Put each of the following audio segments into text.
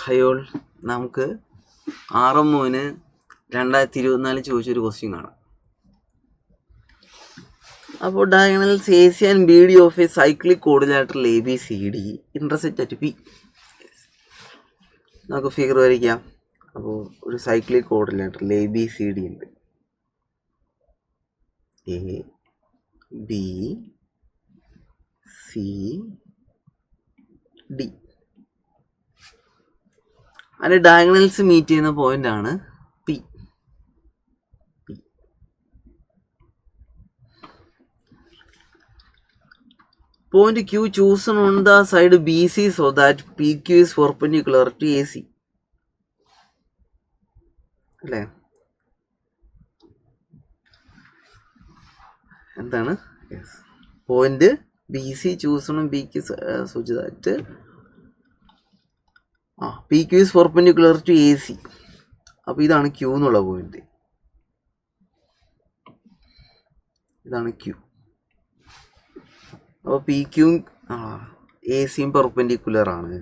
ഹയോൾ നമുക്ക് RMOന് 2024 ചോദിച്ചൊരു ക്വസ്റ്റ്യൻ കാണാം. അപ്പോൾ diagonals AC and BD of A cyclic quadrilateral ABCD intersect at P. നമുക്ക് ഫിഗർ വരയ്ക്കാം. അപ്പോൾ ഒരു സൈക്ലിക് കോർഡിലേറ്ററൽ ABCD ഉണ്ട്. A B C D. അതിൻ്റെ ഡയഗണൽസ് മീറ്റ് ചെയ്യുന്ന പോയിന്റ് ആണ് P. Point Q chosen on the side BC so that PQ is perpendicular to AC. അല്ലേ? എന്താണ്? പോയിന്റ് BC ചൂസ് ചെയ്യണം PQ such that PQ is perpendicular to AC. അപ്പോൾ ഇതാണ് Q എന്നുള്ള point. ഇതാണ് Q. അപ്പോൾ PQ ACയും പെർപെൻഡിക്കുലർ ആണ്.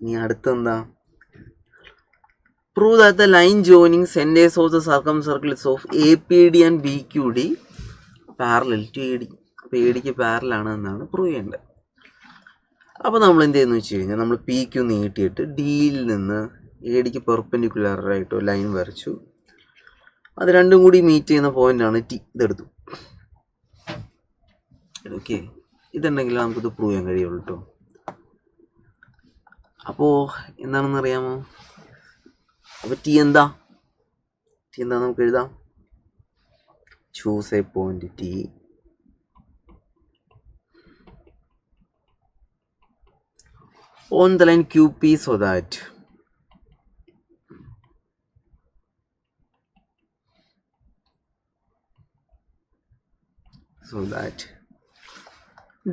ഇനി അടുത്തെന്താ? Prove that the line joining centres of the circumcircles of APD and BQD parallel to AD. അപ്പോൾ ADക്ക് പാരലാണ് എന്നാണ് പ്രൂവ് ചെയ്യേണ്ടത്. അപ്പോൾ നമ്മൾ എന്ത് ചെയ്യുന്നു വെച്ച് കഴിഞ്ഞാൽ നമ്മൾ PQ നീട്ടിയിട്ട് Dയിൽ നിന്ന് ADക്ക് പെർപെൻഡിക്കുലറായിട്ട് ലൈൻ വരച്ചു. അത് രണ്ടും കൂടി മീറ്റ് ചെയ്യുന്ന പോയിന്റാണ് T. ഇതെടുത്തു. ഓക്കെ, ഇതുണ്ടെങ്കിൽ നമുക്കിത് പ്രൂവ് ചെയ്യാൻ കഴിയുള്ളൂ കേട്ടോ. അപ്പോൾ എന്താണെന്ന് അറിയാമോ? അപ്പോൾ T എന്താ നമുക്ക് എഴുതാം. Choose A point T on the line QP so that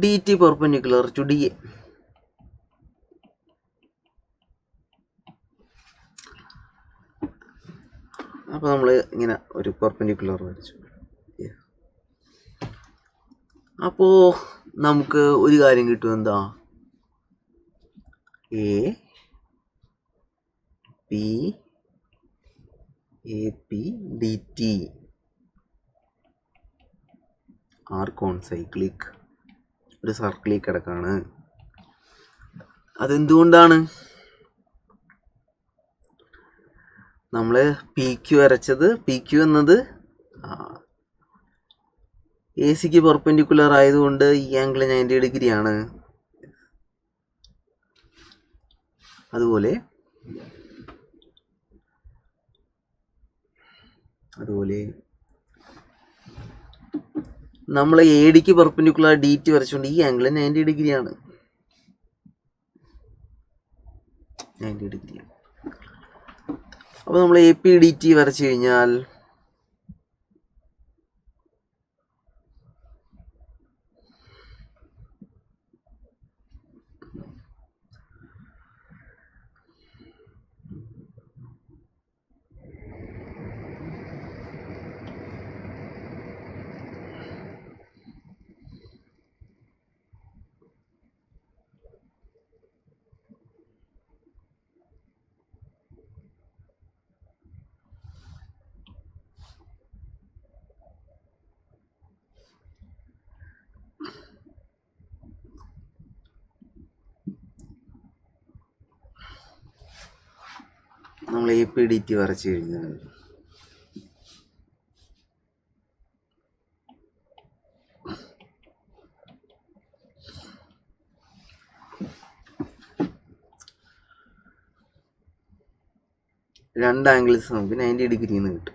DT perpendicular to DA. അപ്പോൾ നമ്മൾ ഇങ്ങനെ ഒരു പെർപെൻഡിക്കുലർ വരച്ചു. അപ്പോൾ നമുക്ക് ഒരു കാര്യം കിട്ടും. എന്താ? AP DT ആർക്കോൺ സൈക്ലിക് ഒരു സർക്കിളിൽ കിടക്കാണ്. അതെന്തുകൊണ്ടാണ്? നമ്മൾ PQ വരച്ചത്, PQ എന്നത് ACക്ക് പെർപെൻഡിക്കുലർ ആയതുകൊണ്ട് ഈ ആംഗിൾ 90 ഡിഗ്രി ആണ്. അതുപോലെ നമ്മൾ ADക്ക് പെർപെൻഡിക്കുലർ DT വരച്ചുകൊണ്ട് ഈ ആംഗിൾ 90 ഡിഗ്രിയാണ്. അപ്പോൾ നമ്മൾ APDT വരച്ചു കഴിഞ്ഞാൽ നമ്മൾ APDT വരച്ചു കഴിഞ്ഞാൽ രണ്ട് ആംഗിൾസ് നമുക്ക് 90 ഡിഗ്രി എന്ന് കിട്ടും.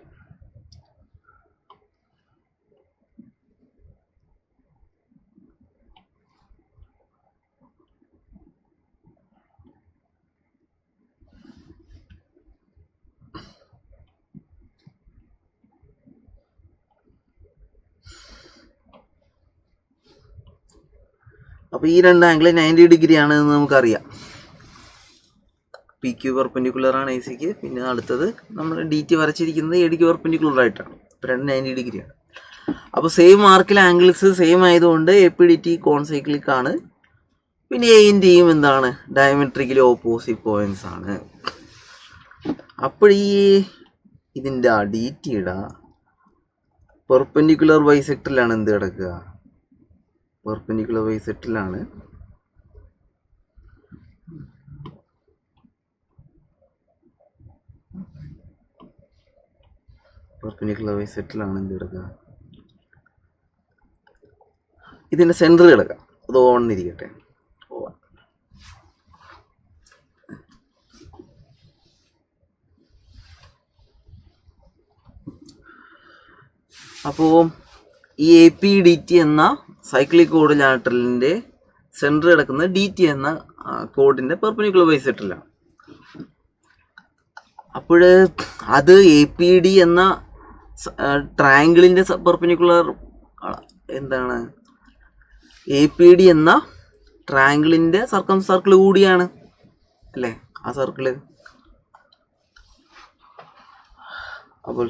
അപ്പോൾ ഈ രണ്ട് ആംഗിൾ 90 ഡിഗ്രി ആണെന്ന് നമുക്കറിയാം. PQ പെർപെൻഡിക്കുലർ ആണ് ACക്ക്. പിന്നെ അടുത്തത് നമ്മൾ DT വരച്ചിരിക്കുന്നത് ADക്ക് പെർപെൻഡിക്കുലർ ആയിട്ടാണ്. രണ്ട് 90 ഡിഗ്രിയാണ്. അപ്പോൾ സെയിം ആർക്കിലെ ആംഗിൾസ് സെയിം ആയതുകൊണ്ട് എ പി ഡി ടി കോൺസൈക്ലിക് ആണ്. പിന്നെ എയും ടിയും എന്താണ്, ഡയമെട്രിക്കലി ഓപ്പോസിറ്റ് പോയിന്റ്സ് ആണ്. അപ്പോൾ ഈ ഇതിൻ്റെ ഡി ടിയുടെ പെർപെൻഡിക്കുലർ ബൈസെക്ടറിലാണ് എന്ത് കിടക്കുക, പെർപെൻഡിക്കുലർ ബൈസെക്ടറിലാണ് എന്ത് കിടക്കുക, ഇതിൻ്റെ സെൻറ്റർ കിടക്കുക. അത് ഓണെന്നിരിക്കട്ടെ. അപ്പോൾ ഈ എ പി ഡി ടി എന്ന സൈക്ലിക് കോഡിലാറ്ററലിൻ്റെ സെൻറ്റർ കിടക്കുന്ന ഡി ടി എന്ന കോഡിൻ്റെ പെർപെൻഡിക്കുലർ ബൈസെക്ടറിലാണ്. അപ്പോൾ അത് എ പി ഡി എന്ന ട്രയാങ്കിളിൻ്റെ പെർപെൻഡിക്കുലർ എന്താണ്, എ പി ഡി എന്ന ട്രയാങ്കിളിൻ്റെ സർക്കിൾ കൂടിയാണ് അല്ലേ ആ സർക്കിള്. അപ്പോൾ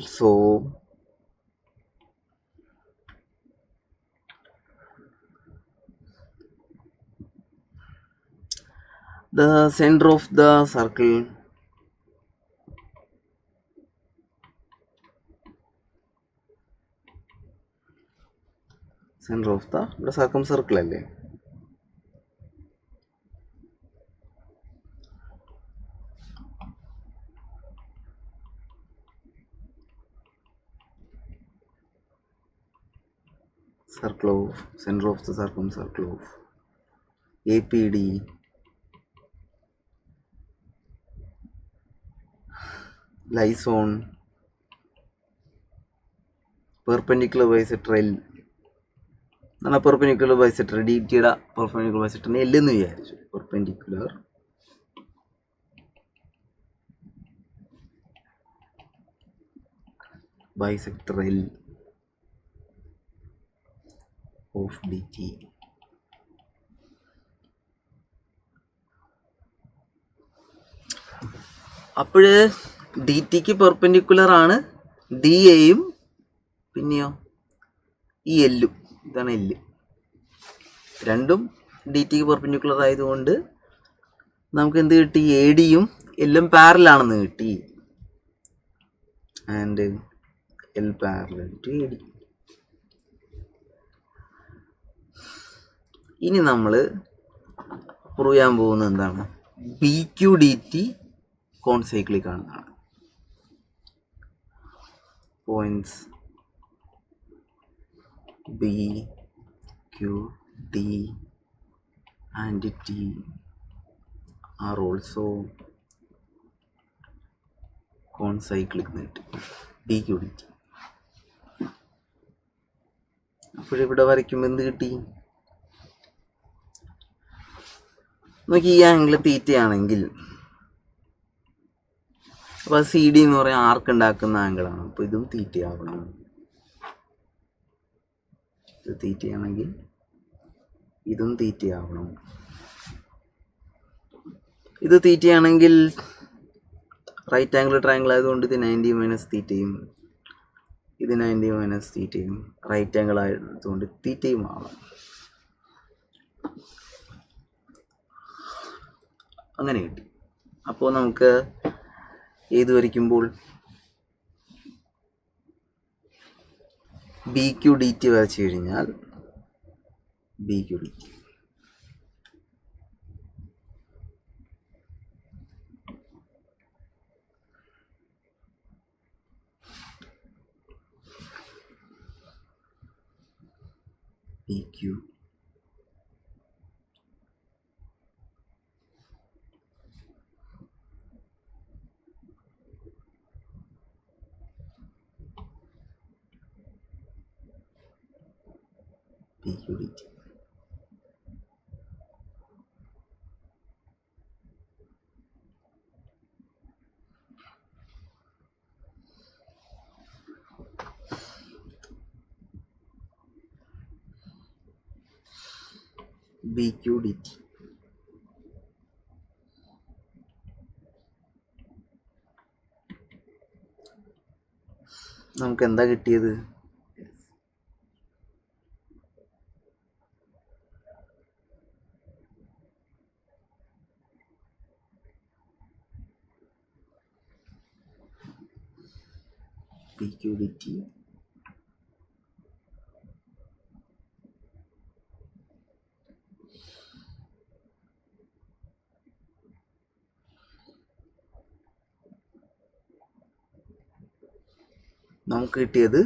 the center of the circle ഇവിടെ സർക്കിൾ അല്ലേ, center of the circle of APD lies on perpendicular bisector L. Perpendicular bisector D ടിയുടെ പെർപെൻഡിക്കുലർ ബൈസെക്ടറിനെ L എന്ന് വിചാരിച്ചു. Perpendicular bisector L of D T. അപ്പോൾ ഡി ടിക്ക് പെർപെൻഡിക്കുലർ ആണ് D എയും പിന്നെയോ ഈ എല്ലും. ഇതാണ് എല്ല്. രണ്ടും ഡി ടിക്ക് പെർപെൻഡിക്കുലർ ആയതുകൊണ്ട് നമുക്ക് എന്ത് കിട്ടി, എ ഡിയും എല്ലും പാരലാണെന്ന് കിട്ടി. And L parallel to A D. ഇനി നമ്മൾ പ്രൂവ് ചെയ്യാൻ പോകുന്നത് എന്താണ്, B Q D T concyclic ആണെന്നാണ്. Points B Q D and T are also concyclic note B Q D T. അപ്പോഴിവിടെ വരയ്ക്കുമ്പോൾ എന്ത് കിട്ടി നോക്കി, ഈ ആംഗിൾ തീറ്റയാണെങ്കിൽ അപ്പോൾ സി ഡി എന്ന് പറയാൻ ആർക്ക് ഉണ്ടാക്കുന്ന ആംഗിളാണ്. അപ്പോൾ ഇതും തീറ്റയാവണം. ഇത് തീറ്റയാണെങ്കിൽ ഇതും തീറ്റയാവണം. ഇത് തീറ്റയാണെങ്കിൽ റൈറ്റ് ആംഗിൾ ട്രയാംഗിൾ ആയതുകൊണ്ട് ഇത് 90 മൈനസ് തീറ്റയും ഇത് 90 മൈനസ് തീറ്റയും റൈറ്റ് ആംഗിൾ ആയതുകൊണ്ട് തീറ്റയും ആവണം. അങ്ങനെ കിട്ടി. അപ്പോൾ നമുക്ക് ഏത് വരയ്ക്കുമ്പോൾ ബി ക്യു ഡി ടി വരച്ചു കഴിഞ്ഞാൽ B Q D T B Q PQDT. BQDT. നമുക്ക് എന്താ കിട്ടിയത്? PQDT നമുക്ക് കിട്ടിയത്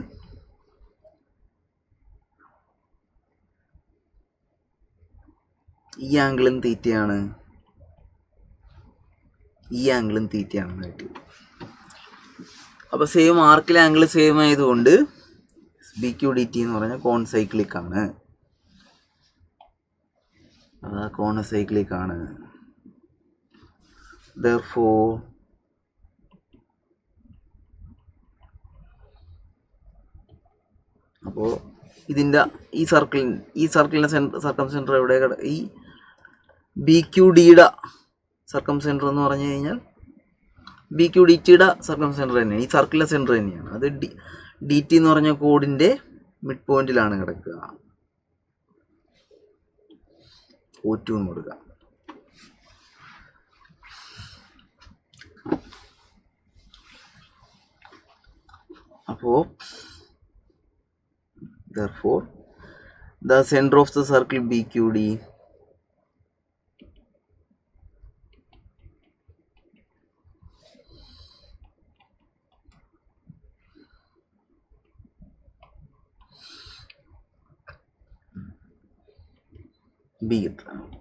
ഈ ആംഗിളും തീറ്റയാണ്, ഈ ആംഗിളും തീറ്റയാണെന്ന് കിട്ടിയത്. അപ്പോൾ സെയിം ആർക്കിലെ ആംഗിൾ സെയിം ആയതുകൊണ്ട് BQDT എന്ന് പറഞ്ഞാൽ കോൺസൈക്ലിക് ആണ്. കോണസൈക്ലിക് ആണ്. Therefore അപ്പോൾ ഇതിൻ്റെ ഈ സർക്കിളിൻ്റെ സർക്കം സെൻറ്റർ എവിടെ? ഈ BQDയുടെ സർക്കം സെൻറ്റർ എന്ന് പറഞ്ഞു കഴിഞ്ഞാൽ BQDTയുടെ സർക്കം സെൻറ്റർ തന്നെയാണ്, ഈ സർക്കിളിൻ്റെ സെൻറ്റർ തന്നെയാണ്. അത് DT എന്ന് പറഞ്ഞ കോഡിൻ്റെ മിഡ് പോയിന്റിലാണ് കിടക്കുക. O2 എന്ന് കൊടുക്കുക. അപ്പോൾ therefore the center of the circle BQD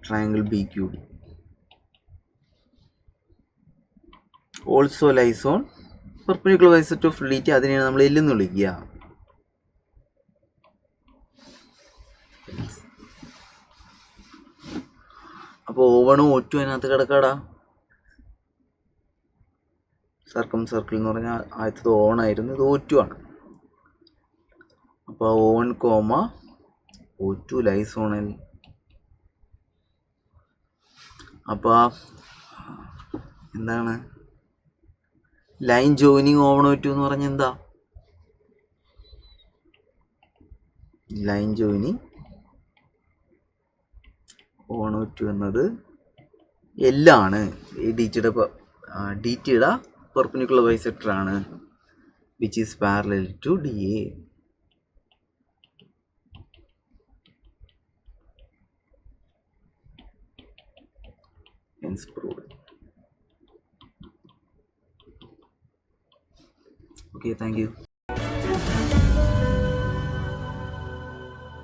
triangle BQD also lies on perpendicular bisect of DT. അതിനെയാണ് നമ്മൾ L എന്ന് വിളിക്കുക. അപ്പോൾ O1 O2 അതിനകത്ത് കിടക്കാടാ. സർക്കിൾ എന്ന് പറഞ്ഞാൽ ആദ്യത്തത് O1 ആയിരുന്നു, ഇത് O2 ആണ്. അപ്പോൾ O1, O2 lies on L. അപ്പോൾ എന്താണ് ലൈൻ ജോയിനിങ് O1 O2 എന്ന് പറഞ്ഞാൽ എന്താ? ലൈൻ ജോയിനിങ് O1 O2 എന്നത് L ആണ്. DTയുടെ പെർപെൻഡിക്കുലർ ബൈസെക്ടർ ആണ്, which is parallel to DA. Hence proved. Okay, thank you.